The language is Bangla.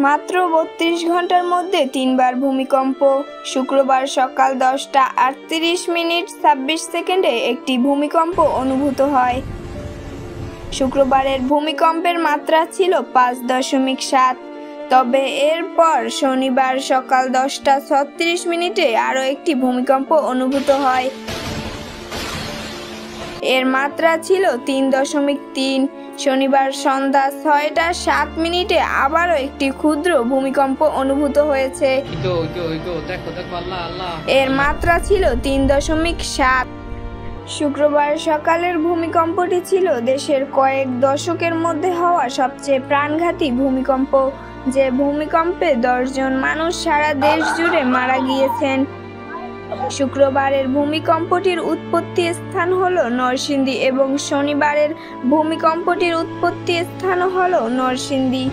মাত্র ৩২ ঘন্টার মধ্যে ৩বার ভূমিকম্প। শুক্রবার সকাল 10টা ৩৮ মিনিট ২৬ সেকেন্ডে একটি ভূমিকম্প অনুভূত হয়। শুক্রবারের ভূমিকম্পের মাত্রা ছিল ৫.৭। তবে এরপর শনিবার সকাল 10টা ৩৬ মিনিটে আরও একটি ভূমিকম্প অনুভূত হয়। এর মাত্রা ছিল ৩.৩। শনিবার সন্ধ্যা ৬টা ৭ মিনিটে আবারও একটি ক্ষুদ্র ভূমিকম্প অনুভূত হয়েছে। এর মাত্রা ছিল ৩.৭। শুক্রবার সকালের ভূমিকম্পটি ছিল দেশের কয়েক দশকের মধ্যে হওয়া সবচেয়ে প্রাণঘাতী ভূমিকম্প, যে ভূমিকম্পে ১০ জন মানুষ সারা দেশ জুড়ে মারা গিয়েছেন। শুক্রবারের ভূমিকম্পটির উৎপত্তি স্থান হল নরসিংদী এবং শনিবারের ভূমিকম্পটির উৎপত্তি স্থান হল নরসিংদী।